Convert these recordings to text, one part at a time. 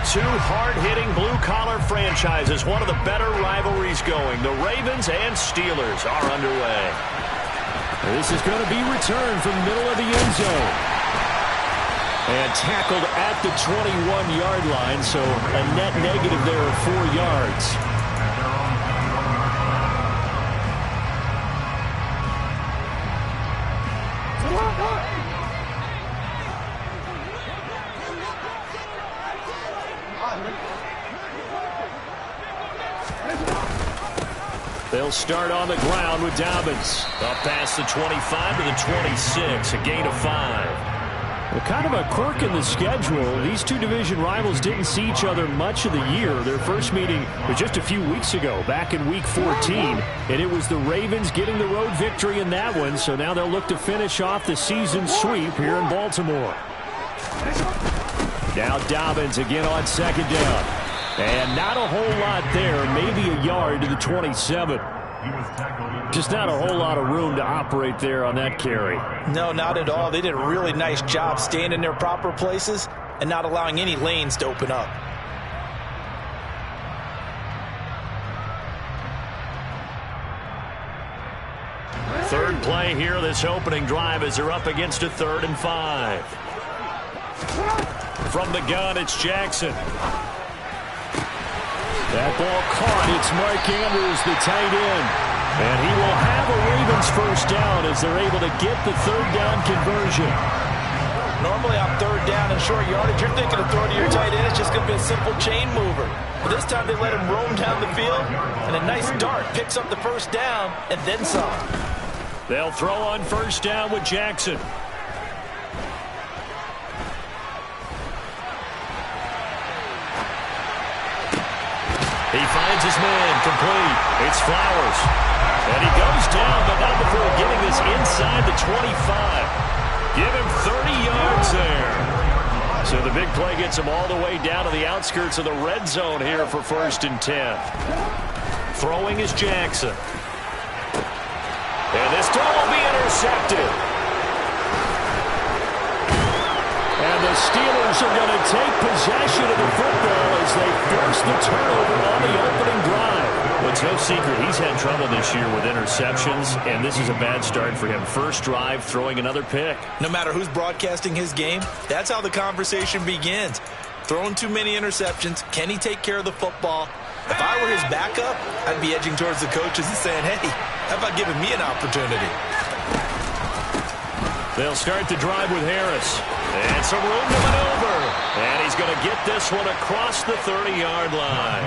two hard-hitting blue-collar franchises. One of the better rivalries going. The Ravens and Steelers are underway. This is going to be returned from the middle of the end zone. And tackled at the 21-yard line, so a net negative there of 4 yards. They'll start on the ground with Dobbins. Up past the 25 to the 26, a gain of 5. Well, kind of a quirk in the schedule. These two division rivals didn't see each other much of the year. Their first meeting was just a few weeks ago, back in Week 14. And it was the Ravens getting the road victory in that one, so now they'll look to finish off the season sweep here in Baltimore. Now Dobbins again on second down. And not a whole lot there, maybe a yard to the 27. Just not a whole lot of room to operate there on that carry. No, not at all. They did a really nice job staying in their proper places and not allowing any lanes to open up. Third play here, this opening drive, as they're up against a 3rd and 5. From the gun, it's Jackson. That ball caught. It's Mark Andrews, the tight end. And he will have a Ravens first down as they're able to get the 3rd down conversion. Normally on 3rd down and short yardage, you're thinking of throwing to your tight end. It's just going to be a simple chain mover. But this time they let him roam down the field, and a nice dart picks up the first down and then some. They'll throw on first down with Jackson. He finds his man, complete. It's Flowers. And he goes down, but not before getting this inside the 25. Give him 30 yards there. So the big play gets him all the way down to the outskirts of the red zone here for 1st and 10. Throwing is Jackson. And this throw will be intercepted. And the Steelers are going to take possession of the football as they force the turnover on the opening drive. Well, it's no secret he's had trouble this year with interceptions, and this is a bad start for him. First drive, throwing another pick. No matter who's broadcasting his game, that's how the conversation begins. Throwing too many interceptions. Can he take care of the football? If I were his backup, I'd be edging towards the coaches and saying, hey, how about giving me an opportunity? They'll start the drive with Harris. And some room to maneuver. And he's going to get this one across the 30-yard line.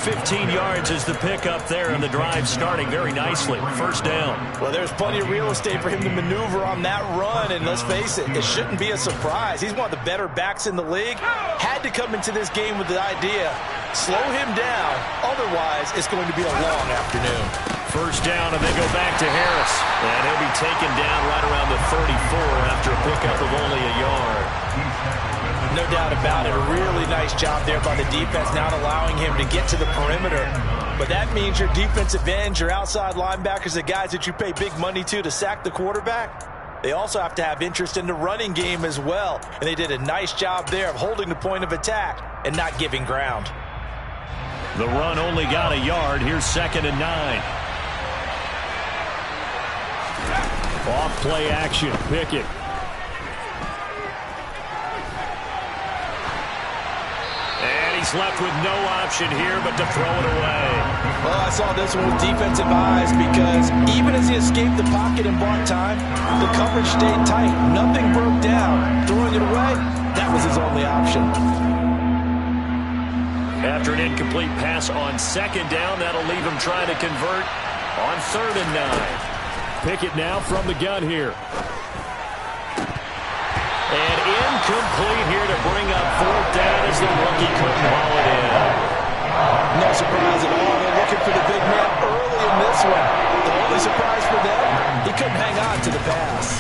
15 yards is the pickup there, and the drive starting very nicely. First down. Well, there's plenty of real estate for him to maneuver on that run. And let's face it, it shouldn't be a surprise. He's one of the better backs in the league. Had to come into this game with the idea, slow him down. Otherwise, it's going to be a long afternoon. First down, and they go back to Harris. And he'll be taken down right around the 34 after a pickup of only a yard. No doubt about it. A really nice job there by the defense, not allowing him to get to the perimeter. But that means your defensive ends, your outside linebackers, the guys that you pay big money to sack the quarterback, they also have to have interest in the running game as well. And they did a nice job there of holding the point of attack and not giving ground. The run only got a yard. Here's 2nd and 9. Off play action, Pickett. And he's left with no option here but to throw it away. Well, I saw this one with defensive eyes because even as he escaped the pocket and bought time, the coverage stayed tight. Nothing broke down. Throwing it away, that was his only option. After an incomplete pass on 2nd down, that'll leave him trying to convert on 3rd and 9. Pickett now from the gun here. And incomplete here to bring up 4th down as the rookie couldn't haul it in. No surprise at all. They're looking for the big man early in this one. The only surprise for them, he couldn't hang on to the pass.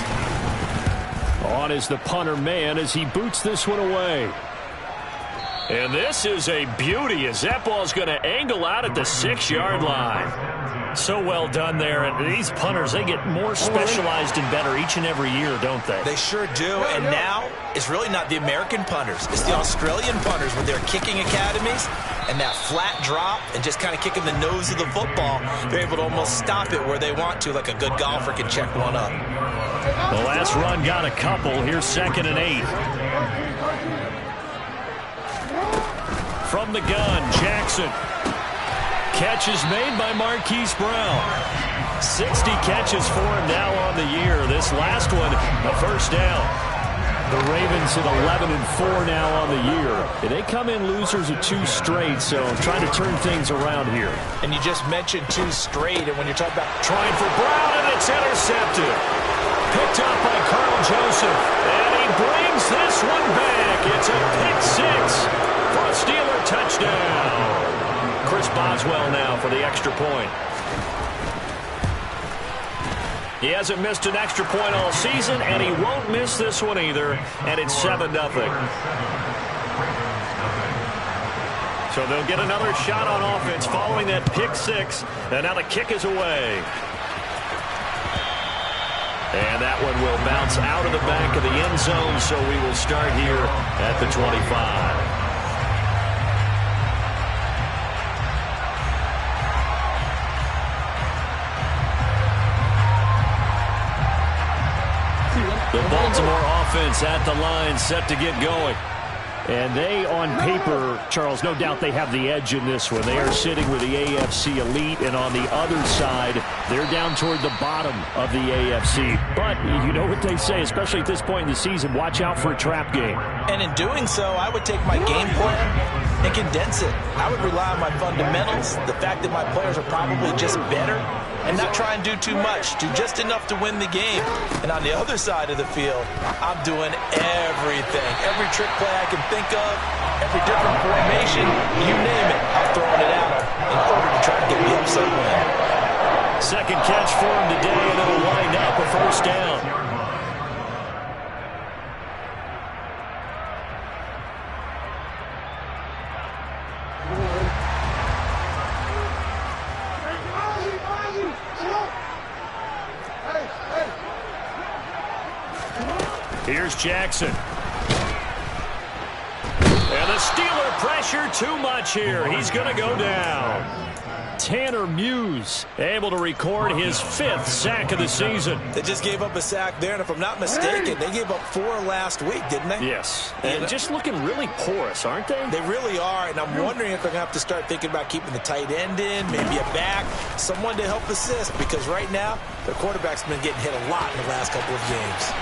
On is the punter man as he boots this one away. And this is a beauty as that ball's going to angle out at the 6-yard line. So well done there. And these punters, they get more specialized and better each and every year, don't they? They sure do. And now it's really not the American punters. It's the Australian punters with their kicking academies and that flat drop and just kind of kicking the nose of the football. They're able to almost stop it where they want to, like a good golfer can check one up. The last run got a couple. Here's 2nd and 8. From the gun, Jackson. Catch is made by Marquise Brown. 60 catches for him now on the year. This last one, a first down. The Ravens at 11-4 now on the year. And they come in losers of 2 straight, so trying to turn things around here. And you just mentioned 2 straight, and when you're talking about trying for Brown, and it's intercepted. Picked up by Carl Joseph. And he brings this one back. It's a pick 6 for a Steeler touchdown. Chris Boswell now for the extra point. He hasn't missed an extra point all season, and he won't miss this one either, and it's 7-0. So they'll get another shot on offense following that pick 6, and now the kick is away. And that one will bounce out of the back of the end zone, so we will start here at the 25. The Baltimore offense at the line, set to get going. And they, on paper, Charles, no doubt they have the edge in this one. They are sitting with the AFC elite, and on the other side, they're down toward the bottom of the AFC. But you know what they say, especially at this point in the season, watch out for a trap game. And in doing so, I would take my game plan and condense it. I would rely on my fundamentals, the fact that my players are probably just better, and not try and do too much, do just enough to win the game. And on the other side of the field, I'm doing everything. Every trick play I can think of, every different formation, you name it, I'm throwing it at them in order to try to get the upset win. Second catch for him today, and it'll wind up a first down. Here's Jackson. And the Steeler pressure too much here. He's going to go down. Tanner Muse able to record his 5th sack of the season. They just gave up a sack there, and if I'm not mistaken, they gave up 4 last week, didn't they? Yes. And just looking really porous, aren't they? They really are, and I'm wondering if they're going to have to start thinking about keeping the tight end in, maybe a back, someone to help assist, because right now, their quarterback's been getting hit a lot in the last couple of games.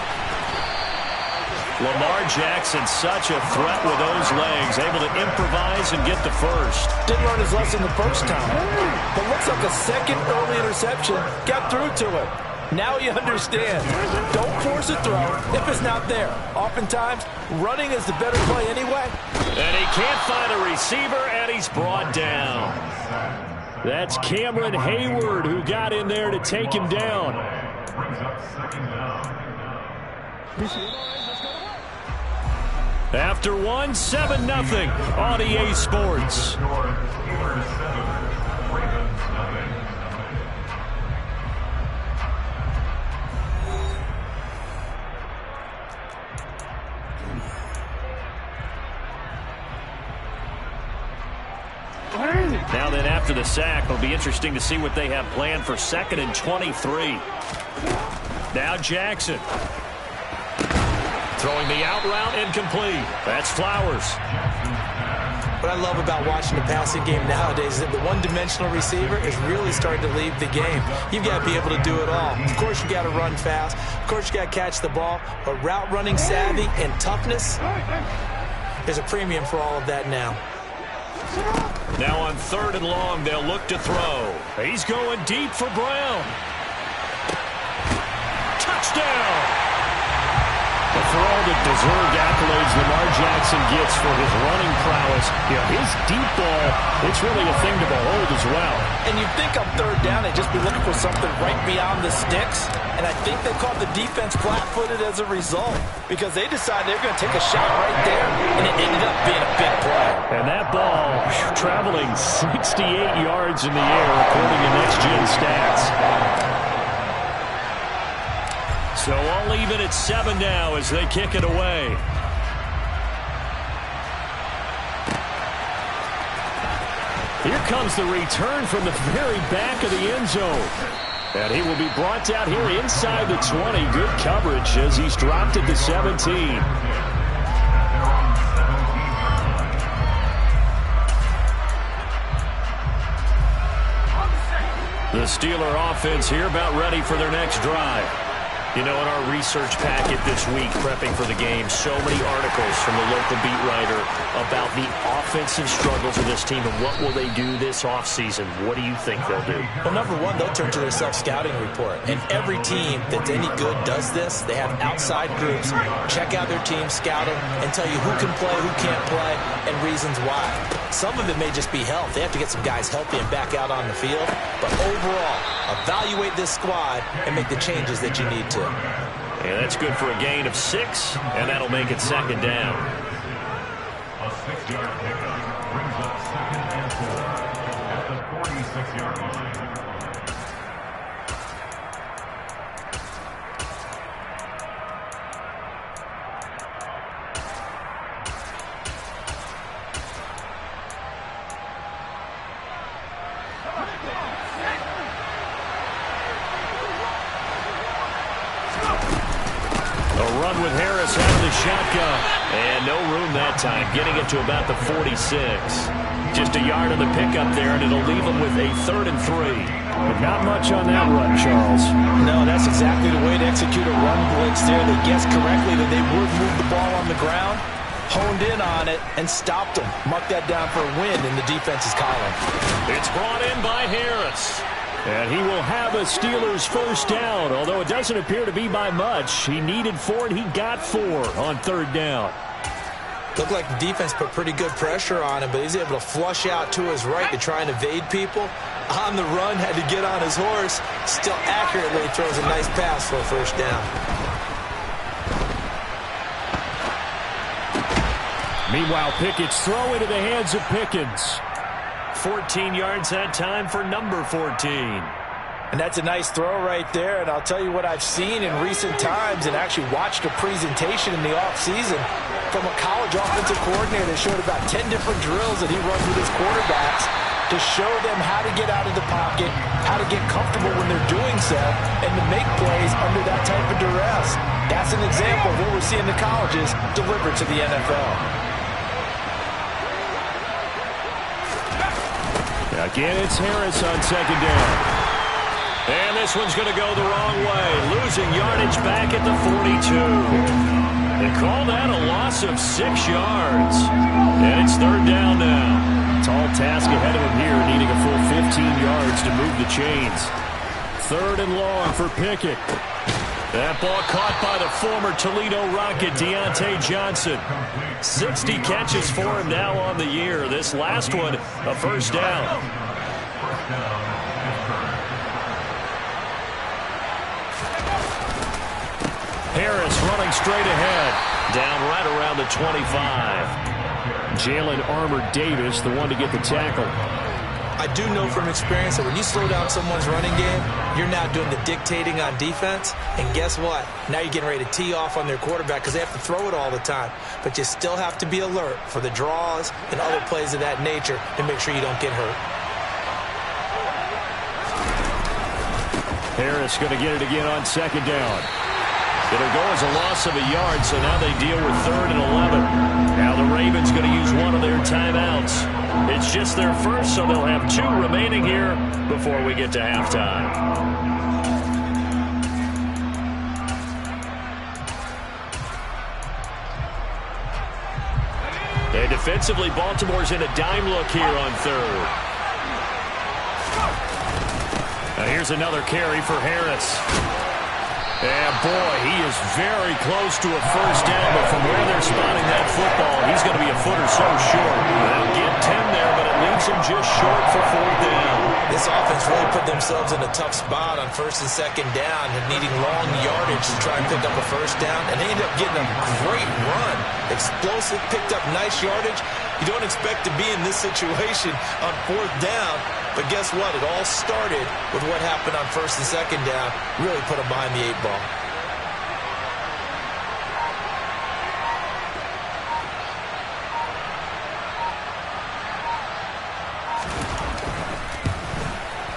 Lamar Jackson, such a threat with those legs, able to improvise and get the first. Didn't learn his lesson the first time, but looks like a second early interception got through to him. Now he understands. Don't force a throw if it's not there. Oftentimes, running is the better play anyway. And he can't find a receiver, and he's brought down. That's Cameron Hayward who got in there to take him down. After one, 7-0 on EA Sports. Now then, after the sack, it'll be interesting to see what they have planned for 2nd and 23. Now Jackson. Throwing the out route incomplete. That's Flowers. What I love about watching the passing game nowadays is that the one-dimensional receiver is really starting to leave the game. You've got to be able to do it all. Of course, you got to run fast. Of course, you got to catch the ball. But route running savvy and toughness, there's a premium for all of that now. Now on 3rd and long, they'll look to throw. He's going deep for Brown. Touchdown! But for all the deserved accolades Lamar Jackson gets for his running prowess, you know, his deep ball, it's really a thing to behold as well. And you'd think on 3rd down, they'd just be looking for something right beyond the sticks. And I think they caught the defense flat-footed as a result because they decided they were going to take a shot right there, and it ended up being a big play. And that ball traveling 68 yards in the air, according to Next Gen Stats. So all even at 7 now as they kick it away. Here comes the return from the very back of the end zone. And he will be brought down here inside the 20. Good coverage as he's dropped it to 17. The Steeler offense here about ready for their next drive. You know, in our research packet this week, prepping for the game, so many articles from the local beat writer about the offensive struggles of this team and what will they do this offseason. What do you think they'll do? Well, number one, they'll turn to their self-scouting report. And every team that's any good does this. They have outside groups, check out their team, scout them, and tell you who can play, who can't play, and reasons why. Some of it may just be health. They have to get some guys healthy and back out on the field. But overall, evaluate this squad and make the changes that you need to. And that's good for a gain of 6, and that'll make it 2nd down. A 6-yard pickup brings up 2nd and 4 at the 46-yard line. With Harris out of the shotgun. And no room that time, getting it to about the 46. Just a yard on the pickup there, and it'll leave them with a 3rd and 3. But not much on that run, Charles. No, that's exactly the way to execute a run blitz there. They guessed correctly that they would move the ball on the ground, honed in on it, and stopped them. Mark that down for a win in the defense's column. It's brought in by Harris. And he will have a Steelers 1st down, although it doesn't appear to be by much. He needed 4, and he got 4 on 3rd down. Looked like the defense put pretty good pressure on him, but he's able to flush out to his right to try and evade people. On the run, had to get on his horse. Still accurately throws a nice pass for a 1st down. Meanwhile, Pickett's throw into the hands of Pickens. 14 yards that time for number 14. And that's a nice throw right there. And I'll tell you what I've seen in recent times and actually watched a presentation in the offseason from a college offensive coordinator that showed about 10 different drills that he runs with his quarterbacks to show them how to get out of the pocket, how to get comfortable when they're doing so, and to make plays under that type of duress. That's an example of what we're seeing the colleges deliver to the NFL. Again, it's Harris on 2nd down. And this one's going to go the wrong way. Losing yardage back at the 42. They call that a loss of 6 yards. And it's 3rd down now. Tall task ahead of him here, needing a full 15 yards to move the chains. 3rd and long for Pickett. That ball caught by the former Toledo Rocket, Deontay Johnson. 60 catches for him now on the year. This last one, a 1st down. Harris running straight ahead. Down right around the 25. Jalen Armour-Davis, the one to get the tackle. I do know from experience that when you slow down someone's running game, you're now doing the dictating on defense. And guess what? Now you're getting ready to tee off on their quarterback because they have to throw it all the time. But you still have to be alert for the draws and other plays of that nature to make sure you don't get hurt. Harris going to get it again on 2nd down. It'll go as a loss of a yard, so now they deal with 3rd and 11. Now the Ravens going to use one of their timeouts. It's just their first, so they'll have 2 remaining here before we get to halftime. And defensively, Baltimore's in a dime look here on 3rd. Now here's another carry for Harris. And boy, he is very close to a 1st down, but from where they're spotting that football, he's going to be a foot or so short. They'll get 10 there, but at leaves them just short for 4th down. This offense really put themselves in a tough spot on 1st and 2nd down and needing long yardage to try and pick up a 1st down, and they ended up getting a great run. Explosive, picked up nice yardage. You don't expect to be in this situation on 4th down, but guess what? It all started with what happened on 1st and 2nd down. Really put them behind the 8 ball.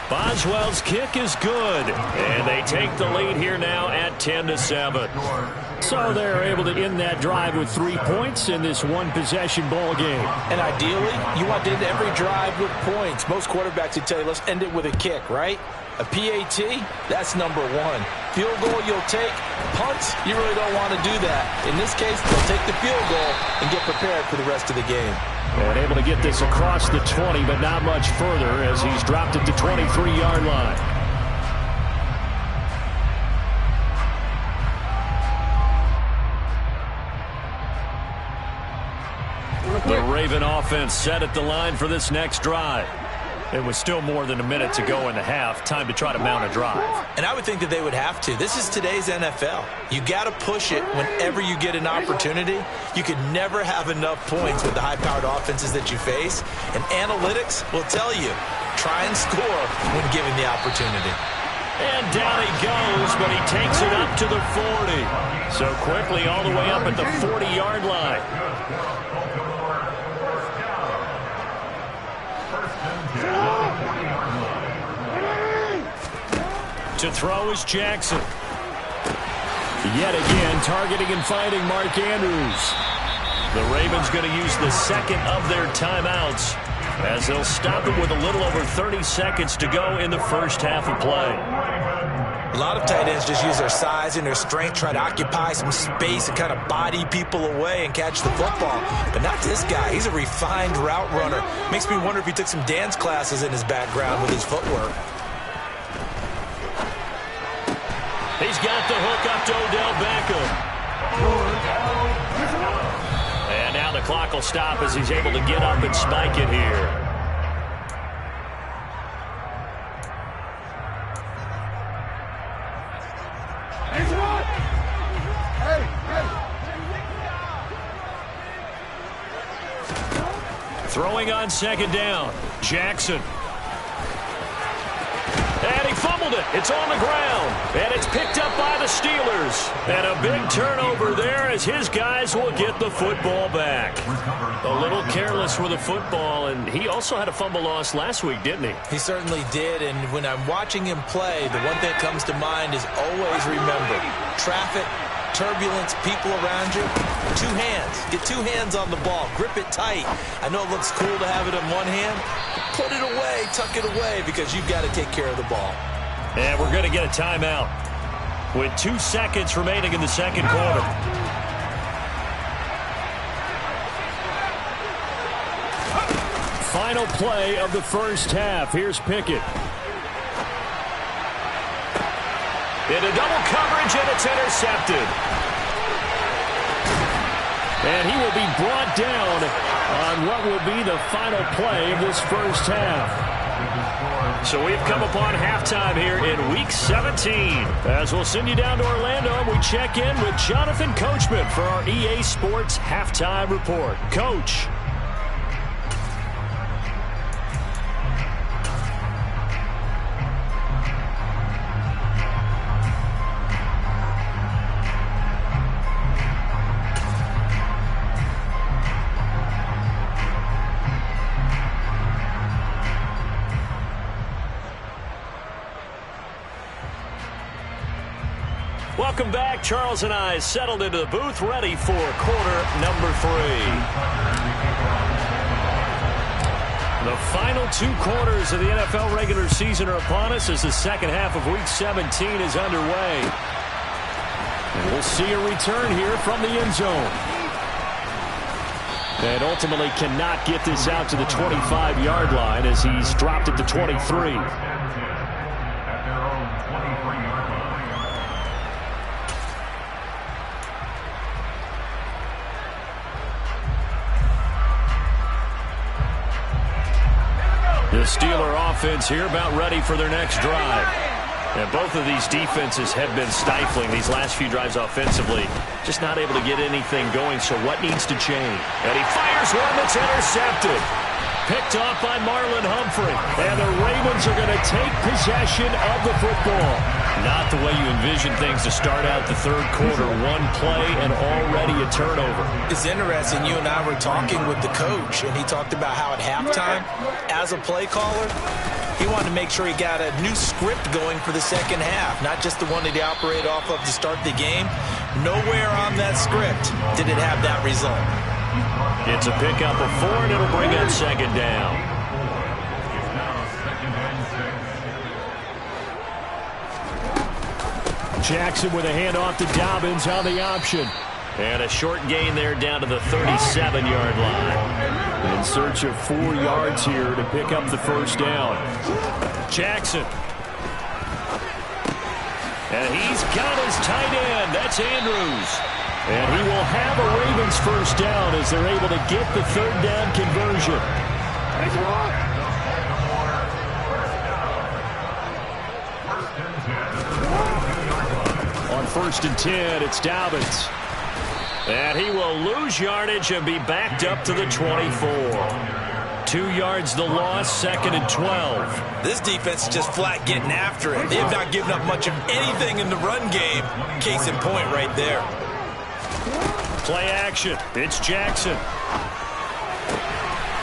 Boswell's kick is good, and they take the lead here now at 10-7. So they're able to end that drive with 3 points in this one-possession ball game. And ideally, you want to end every drive with points. Most quarterbacks would tell you, let's end it with a kick, right? A PAT, that's number 1. Field goal you'll take. Punts, you really don't want to do that. In this case, they'll take the field goal and get prepared for the rest of the game. And able to get this across the 20, but not much further as he's dropped it to 23-yard line. The Raven offense set at the line for this next drive. It was still more than a minute to go in the half. Time to try to mount a drive. And I would think that they would have to. This is today's NFL. You got to push it whenever you get an opportunity. You could never have enough points with the high-powered offenses that you face. And analytics will tell you, try and score when given the opportunity. And down he goes, but he takes it up to the 40. So quickly all the way up at the 40-yard line. To throw is Jackson. Yet again, targeting and finding Mark Andrews. The Ravens going to use the second of their timeouts as they'll stop it with a little over 30 seconds to go in the first half of play. A lot of tight ends just use their size and their strength, try to occupy some space and kind of body people away and catch the football. But not this guy. He's a refined route runner. Makes me wonder if he took some dance classes in his background with his footwork. He's got the hook up to Odell Beckham. And now the clock will stop as he's able to get up and spike it here. Throwing on 2nd down, Jackson. And he fumbled it. It's on the ground. And it's picked up by the Steelers. And a big turnover there as his guys will get the football back. A little careless with the football, and he also had a fumble loss last week, didn't he? He certainly did, and when I'm watching him play, the one thing that comes to mind is always remember, traffic, turbulence, people around you, 2 hands. Get 2 hands on the ball. Grip it tight. I know it looks cool to have it in one hand. Put it away, tuck it away, because you've got to take care of the ball. And we're going to get a timeout with 2 seconds remaining in the second quarter. Final play of the first half. Here's Pickett. Into double coverage, and it's intercepted. And he will be brought down on what will be the final play of this first half. So we've come upon halftime here in Week 17. As we'll send you down to Orlando, and we check in with Jonathan Coachman for our EA Sports Halftime Report. Coach. Welcome back. Charles and I settled into the booth, ready for quarter number 3. The final 2 quarters of the NFL regular season are upon us as the second half of Week 17 is underway. And we'll see a return here from the end zone. And ultimately cannot get this out to the 25-yard line as he's dropped it to 23. Steeler offense here about ready for their next drive. And both of these defenses have been stifling these last few drives offensively. Just not able to get anything going, so what needs to change? And he fires one that's intercepted. Picked off by Marlon Humphrey. And the Ravens are going to take possession of the football. Not the way you envision things to start out the third quarter. One play and already a turnover. It's interesting. You and I were talking with the coach, and he talked about how at halftime, as a play caller, he wanted to make sure he got a new script going for the second half, not just the one that he operated off of to start the game. Nowhere on that script did it have that result. It's a pickup of 4, and it'll bring up second down. Jackson with a handoff to Dobbins on the option. And a short gain there down to the 37-yard line. In search of 4 yards here to pick up the first down. Jackson. And he's got his tight end. That's Andrews. And he will have a Ravens first down as they're able to get the third down conversion. On 1st and 10, it's Dobbins. And he will lose yardage and be backed up to the 24. 2 yards the loss, 2nd and 12. This defense is just flat getting after it. They have not given up much of anything in the run game. Case in point right there. Play action. It's Jackson.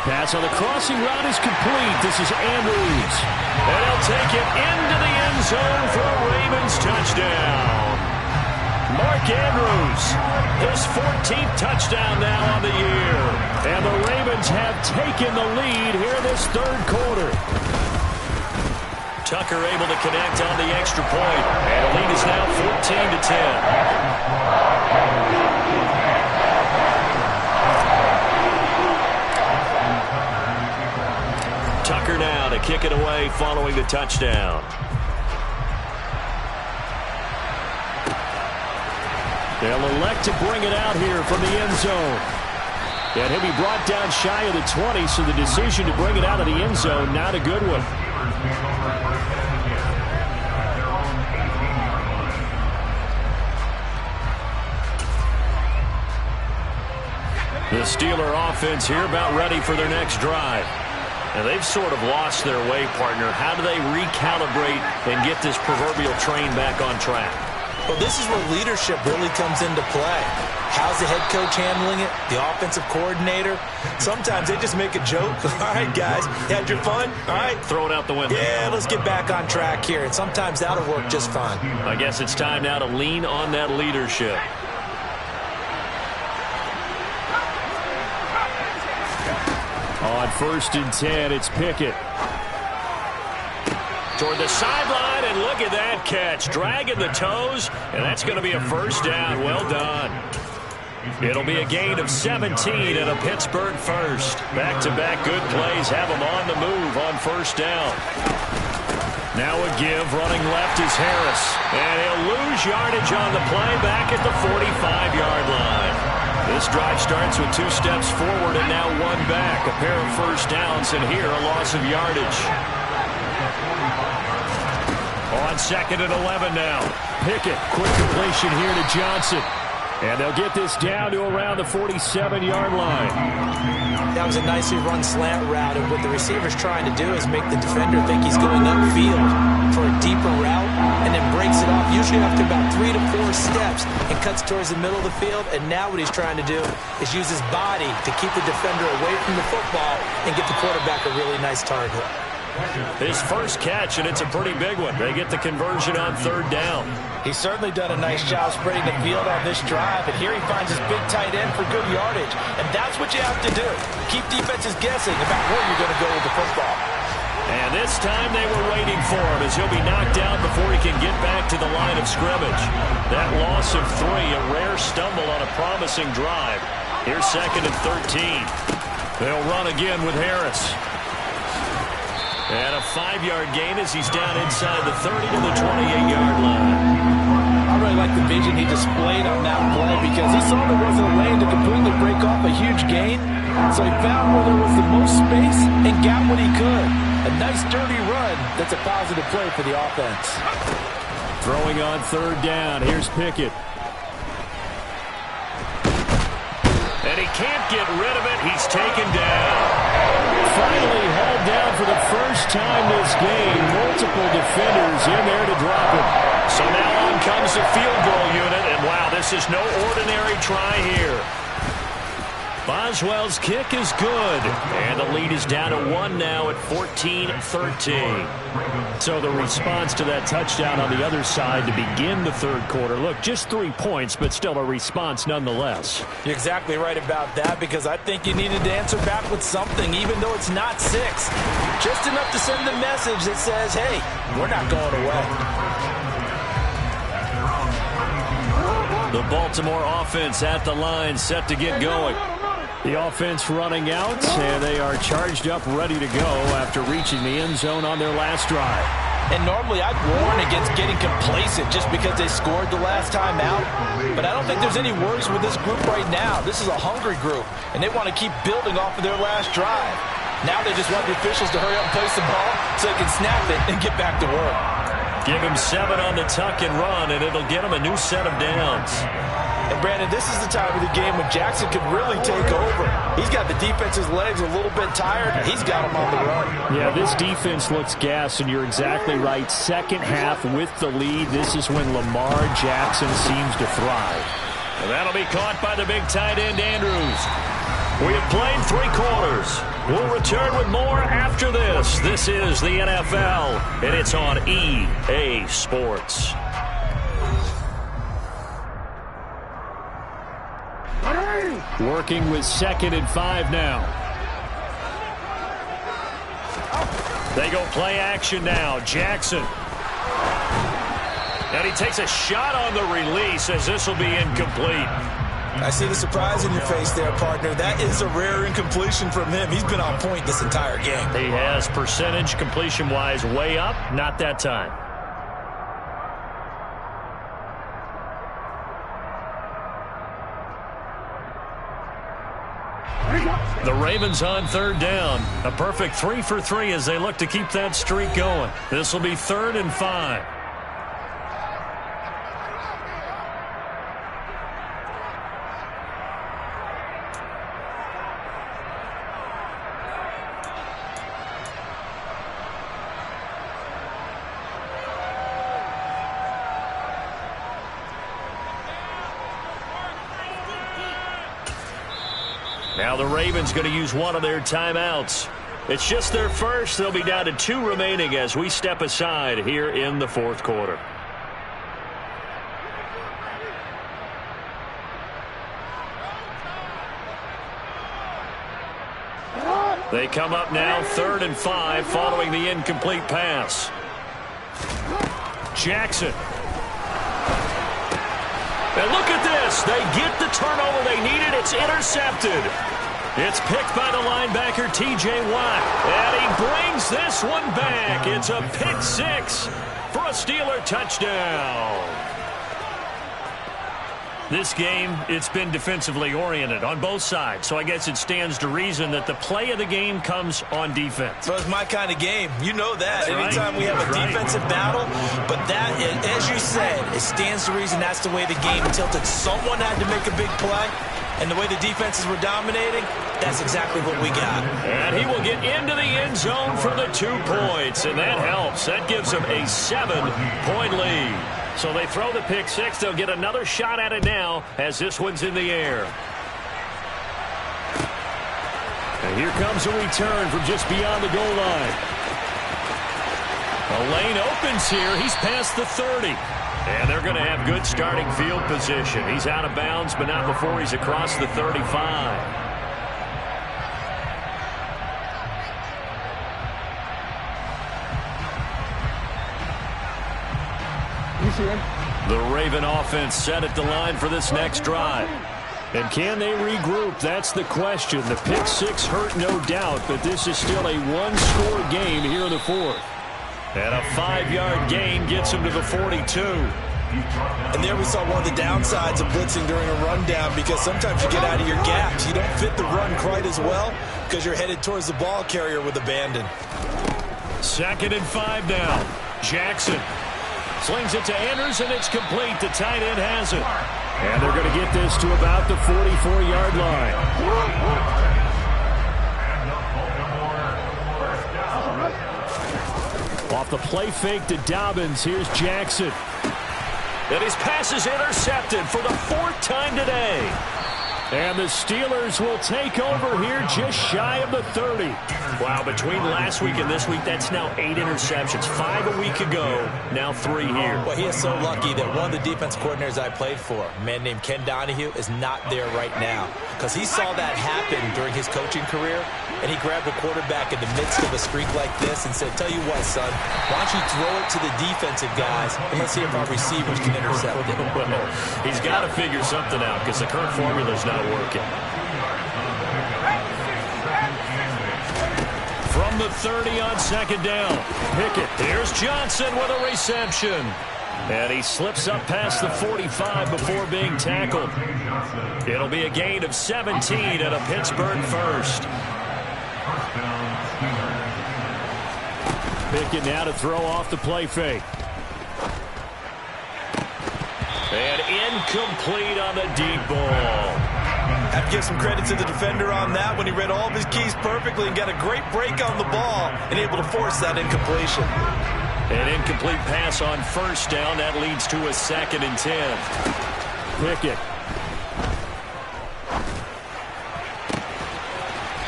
Pass on the crossing route is complete. This is Andrews. And he'll take it into the end zone for a Ravens touchdown. Mark Andrews, his 14th touchdown now on the year. And the Ravens have taken the lead here this third quarter. Tucker able to connect on the extra point. And the lead is now 14-10. Tucker now to kick it away following the touchdown. They'll elect to bring it out here from the end zone. And he'll be brought down shy of the 20, so the decision to bring it out of the end zone, not a good one. The Steeler offense here about ready for their next drive. And they've sort of lost their way, partner. How do they recalibrate and get this proverbial train back on track? Well, this is where leadership really comes into play. How's the head coach handling it? The offensive coordinator? Sometimes they just make a joke. All right, guys, had your fun? All right. Throw it out the window. Yeah, let's get back on track here. And sometimes that'll work just fine. I guess it's time now to lean on that leadership. On 1st and 10, it's Pickett. Toward the sideline, and look at that catch. Dragging the toes, and that's going to be a first down. Well done. It'll be a gain of 17 and a Pittsburgh first. Back-to-back good plays have them on the move on first down. Now a give, running left is Harris. And he'll lose yardage on the play back at the 45-yard line. This drive starts with 2 steps forward and now 1 back. A pair of first downs, and here a loss of yardage. On 2nd and 11 now. Pickett, quick completion here to Johnson. And they'll get this down to around the 47-yard line. That was a nicely run slant route, and what the receiver's trying to do is make the defender think he's going upfield for a deeper route, and then breaks it off, usually after about 3 to 4 steps, and cuts towards the middle of the field. And now what he's trying to do is use his body to keep the defender away from the football and get the quarterback a really nice target. His first catch, and it's a pretty big one. They get the conversion on 3rd down. He's certainly done a nice job spreading the field on this drive, and here he finds his big tight end for good yardage. And that's what you have to do. Keep defenses guessing about where you're going to go with the football. And this time they were waiting for him as he'll be knocked out before he can get back to the line of scrimmage. That loss of 3, a rare stumble on a promising drive. Here's 2nd and 13. They'll run again with Harris. And a 5-yard gain as he's down inside the 30 to the 28-yard line. I really like the vision he displayed on that play because he saw there wasn't a lane to completely break off a huge gain. So he found where there was the most space and got what he could. A nice dirty run that's a positive play for the offense. Throwing on third down. Here's Pickett. And he can't get rid of it. He's taken down. Finally hauled down for the first time this game. Multiple defenders in there to drop him. So now on comes the field goal unit. And wow, this is no ordinary try here. Boswell's kick is good. And the lead is down to 1 now at 14-13. So the response to that touchdown on the other side to begin the third quarter. Look, just 3 points, but still a response nonetheless. You're exactly right about that, because I think you needed to answer back with something, even though it's not 6. Just enough to send the message that says, hey, we're not going away. The Baltimore offense at the line, set to get going. The offense running out, and they are charged up, ready to go after reaching the end zone on their last drive. And normally I'd warn against getting complacent just because they scored the last time out. But I don't think there's any worries with this group right now. This is a hungry group, and they want to keep building off of their last drive. Now they just want the officials to hurry up and place the ball so they can snap it and get back to work. Give him 7 on the tuck and run, and it'll get him a new set of downs. And Brandon, this is the time of the game when Jackson could really take over. He's got the defense's legs a little bit tired, and he's got them on the run. Yeah, this defense looks gassed, and you're exactly right. Second half with the lead, this is when Lamar Jackson seems to thrive. And that'll be caught by the big tight end, Andrews. We have played 3 quarters. We'll return with more after this. This is the NFL, and it's on EA Sports. Working with 2nd and 5 now. They go play action now. Jackson. And he takes a shot on the release as this will be incomplete. I see the surprise in your face there, partner. That is a rare incompletion from him. He's been on point this entire game. He has percentage completion-wise way up. Not that time. The Ravens on third down. A perfect 3 for 3 as they look to keep that streak going. This will be 3rd and 5. Now the Ravens going to use one of their timeouts. It's just their first. They'll be down to 2 remaining as we step aside here in the 4th quarter. They come up now 3rd and 5 following the incomplete pass. Jackson. And look at this. They get the turnover they needed. It's intercepted. It's picked by the linebacker, T.J. Watt. And he brings this one back. It's a pick 6 for a Steeler touchdown. This game, it's been defensively oriented on both sides. So I guess it stands to reason that the play of the game comes on defense. Well, it's my kind of game. You know that. That's Anytime right. we have a That's defensive battle. But that, as you said, it stands to reason that's the way the game tilted. Someone had to make a big play. And the way the defenses were dominating, that's exactly what we got. And he will get into the end zone for the 2 points. And that helps. That gives him a 7-point lead. So they throw the pick 6. They'll get another shot at it now as this one's in the air. And here comes a return from just beyond the goal line. A lane opens here. He's past the 30. And they're going to have good starting field position. He's out of bounds, but not before he's across the 35. The Raven offense set at the line for this next drive. And can they regroup? That's the question. The pick 6 hurt, no doubt, but this is still a 1-score game here in the 4th. And a 5-yard gain gets him to the 42. And there we saw one of the downsides of blitzing during a rundown, because sometimes you get out of your gaps. You don't fit the run quite as well because you're headed towards the ball carrier with abandon. 2nd and 5 now. Jackson slings it to Anders, and it's complete. The tight end has it. And they're going to get this to about the 44-yard line. Off the play fake to Dobbins, here's Jackson. And his pass is intercepted for the 4th time today. And the Steelers will take over here just shy of the 30. Wow, between last week and this week, that's now 8 interceptions. 5 a week ago, now 3 here. Well, he is so lucky that one of the defense coordinators I played for, a man named Ken Donahue, is not there right now. Because he saw that happen during his coaching career, and he grabbed the quarterback in the midst of a streak like this and said, tell you what, son, why don't you throw it to the defensive guys, and let's see if our receivers can intercept it. Well, he's got to figure something out because the current formula's not working. From the 30 on 2nd down. Pickett. Here's Johnson with a reception. And he slips up past the 45 before being tackled. It'll be a gain of 17 and a Pittsburgh first. Pickett now to throw off the play fake. And incomplete on the deep ball. I have to give some credit to the defender on that when he read all of his keys perfectly and got a great break on the ball and able to force that incompletion. An incomplete pass on 1st down. That leads to a 2nd and 10. Pickett.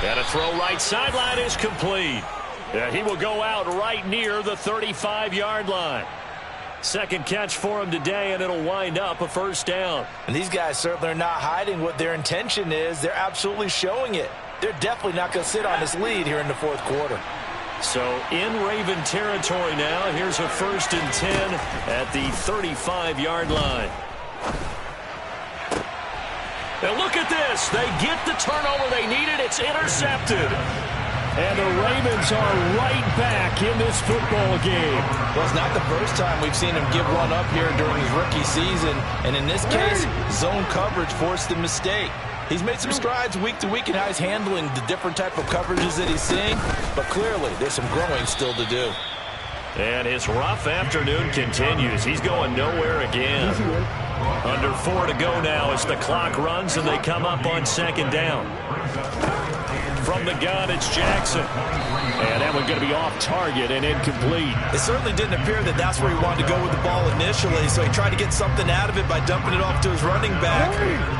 And a throw right sideline is complete. Yeah, he will go out right near the 35-yard line. 2nd catch for him today, and it'll wind up a 1st down. And these guys certainly are not hiding what their intention is. They're absolutely showing it. They're definitely not going to sit on this lead here in the 4th quarter. So in Raven territory now. Here's a 1st and 10 at the 35-yard line. Now look at this. They get the turnover they needed. It's intercepted. And the Ravens are right back in this football game. Well, it's not the first time we've seen him give one up here during his rookie season. And in this case, zone coverage forced the mistake. He's made some strides week to week in how he's handling the different type of coverages that he's seeing. But clearly, there's some growing still to do. And his rough afternoon continues. He's going nowhere again. Under 4 to go now as the clock runs and they come up on 2nd down. From the gun, it's Jackson. And that one going to be off target and incomplete. It certainly didn't appear that that's where he wanted to go with the ball initially, so he tried to get something out of it by dumping it off to his running back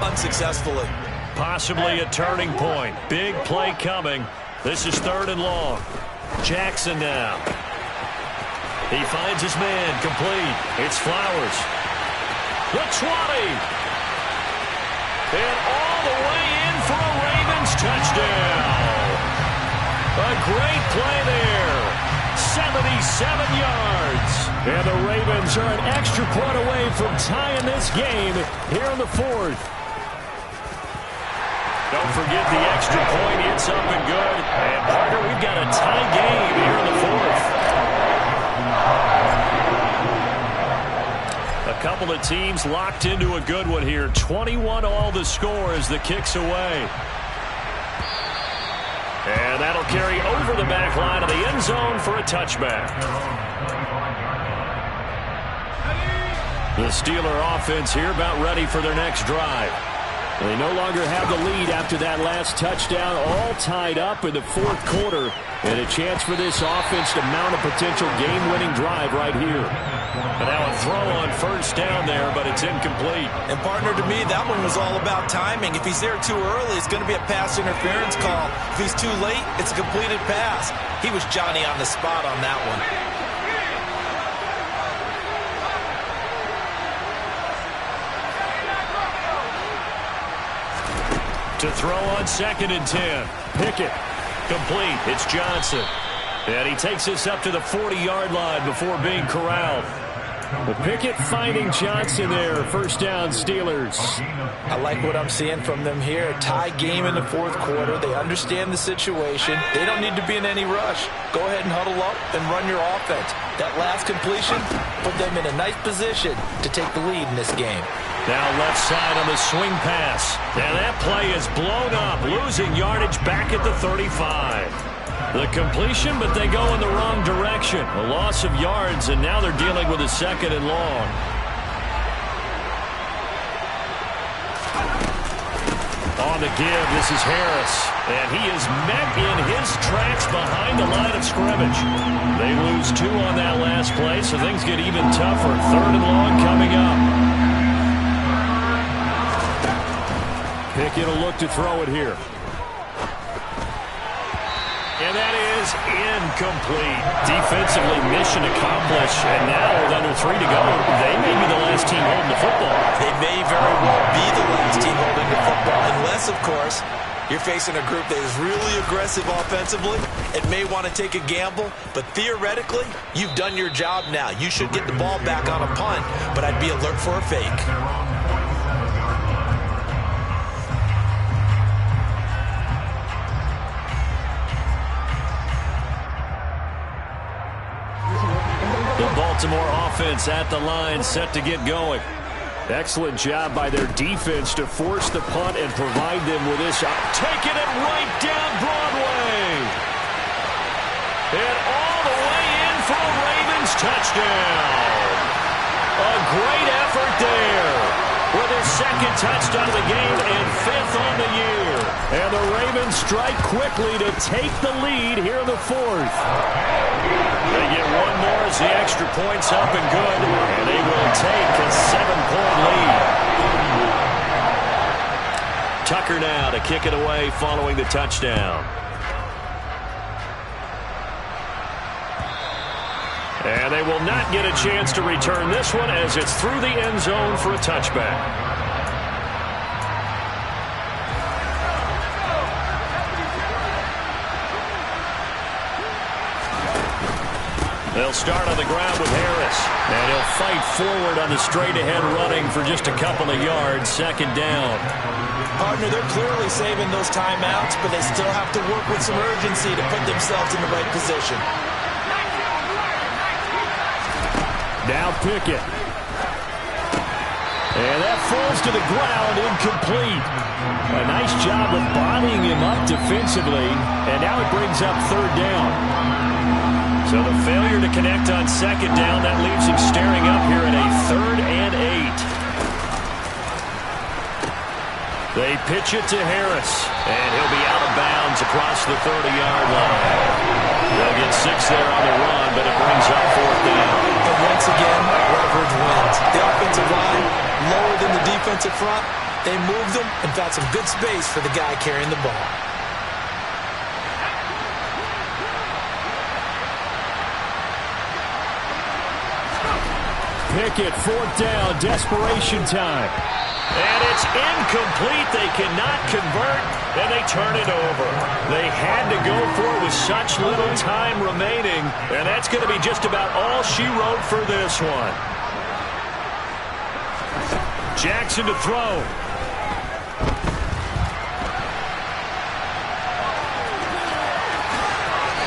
unsuccessfully. Possibly a turning point. Big play coming. This is 3rd and long. Jackson now. He finds his man complete. It's Flowers. The 20. And all the way in for a Ravens touchdown. A great play there. 77 yards. And the Ravens are an extra point away from tying this game here in the 4th. Don't forget the extra point. It's up and good. And Parker, we've got a tie game here in the 4th. A couple of teams locked into a good one here. 21 all the score as the kick's away. And that'll carry over the back line of the end zone for a touchback. The Steeler offense here about ready for their next drive. They no longer have the lead after that last touchdown, all tied up in the 4th quarter. And a chance for this offense to mount a potential game-winning drive right here. And now a throw on 1st down there, but it's incomplete. And partner, to me, that one was all about timing. If he's there too early, it's going to be a pass interference call. If he's too late, it's a completed pass. He was Johnny on the spot on that one. To throw on 2nd and 10. Pickett. Complete. It's Johnson. And he takes this up to the 40-yard line before being corralled. Well, Pickett finding Johnson there. 1st down, Steelers. I like what I'm seeing from them here. A tie game in the 4th quarter. They understand the situation. They don't need to be in any rush. Go ahead and huddle up and run your offense. That last completion put them in a nice position to take the lead in this game. Now left side on the swing pass. And that play is blown up, losing yardage back at the 35. The completion, but they go in the wrong direction. A loss of yards, and now they're dealing with a 2nd and long. On the give, this is Harris. And he is met in his tracks behind the line of scrimmage. They lose 2 on that last play, so things get even tougher. 3rd and long coming up. Pickett will look to throw it here. And that is incomplete. Defensively, mission accomplished. And now with under 3 to go, they may be the last team holding the football. They may very well be the last team holding the football, unless, of course, you're facing a group that is really aggressive offensively and may want to take a gamble. But theoretically, you've done your job now. You should get the ball back on a punt, but I'd be alert for a fake. Baltimore offense at the line, set to get going. Excellent job by their defense to force the punt and provide them with this. Taking it right down Broadway. And all the way in for a Ravens touchdown. A great effort there. With their 2nd touchdown of the game and 5th on the year. And the Ravens strike quickly to take the lead here in the 4th. They get one more as the extra point's up and good. And they will take a 7-point lead. Tucker now to kick it away following the touchdown. And they will not get a chance to return this one as it's through the end zone for a touchback. They'll start on the ground with Harris. And he'll fight forward on the straight-ahead running for just a couple of yards. 2nd down. Partner, they're clearly saving those timeouts, but they still have to work with some urgency to put themselves in the right position. Now Pickett. And that falls to the ground, incomplete. A nice job of bodying him up defensively, and now it brings up 3rd down. So the failure to connect on 2nd down, that leaves him staring up here at a 3rd and 8. They pitch it to Harris, and he'll be out of bounds across the 30-yard line. They'll get 6 there on the run, but it brings up 4th down. And once again, leverage wins. The offensive line, lower than the defensive front. They moved them and found some good space for the guy carrying the ball. Pickett, 4th down, desperation time. And it's incomplete. They cannot convert, and they turn it over. They had to go for it with such little time remaining, and that's going to be just about all she wrote for this one. Jackson to throw.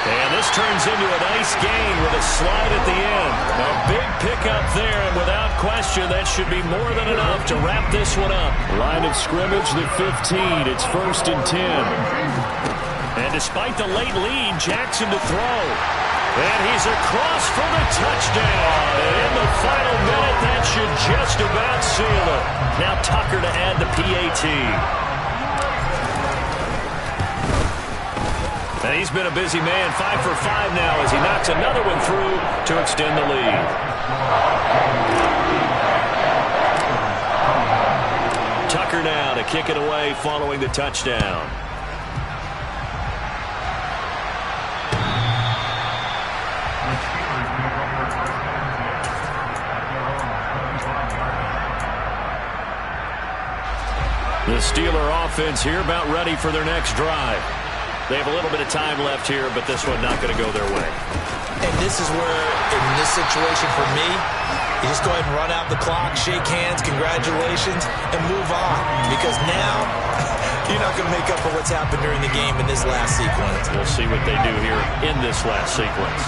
And this turns into a nice gain with a slide at the end. A big pickup there, and without question, that should be more than enough to wrap this one up. Line of scrimmage, the 15. It's 1st and 10. And despite the late lead, Jackson to throw. And he's across for the touchdown. And in the final minute, that should just about seal it. Now Tucker to add the PAT. And he's been a busy man, 5 for 5 now as he knocks another one through to extend the lead. Tucker now to kick it away following the touchdown. The Steeler offense here about ready for their next drive. They have a little bit of time left here, but this one not going to go their way. And this is where, in this situation for me, you just go ahead and run out the clock, shake hands, congratulations, and move on. Because now, you're not going to make up for what's happened during the game in this last sequence. We'll see what they do here in this last sequence.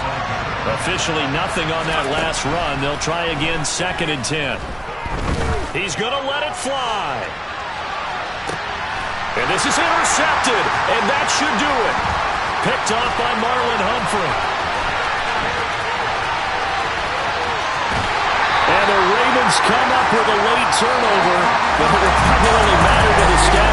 Officially nothing on that last run. They'll try again, 2nd and 10. He's going to let it fly. And this is intercepted, and that should do it. picked off by Marlon Humphrey. And the Ravens come up with a late turnover, but it will probably only matter to the stat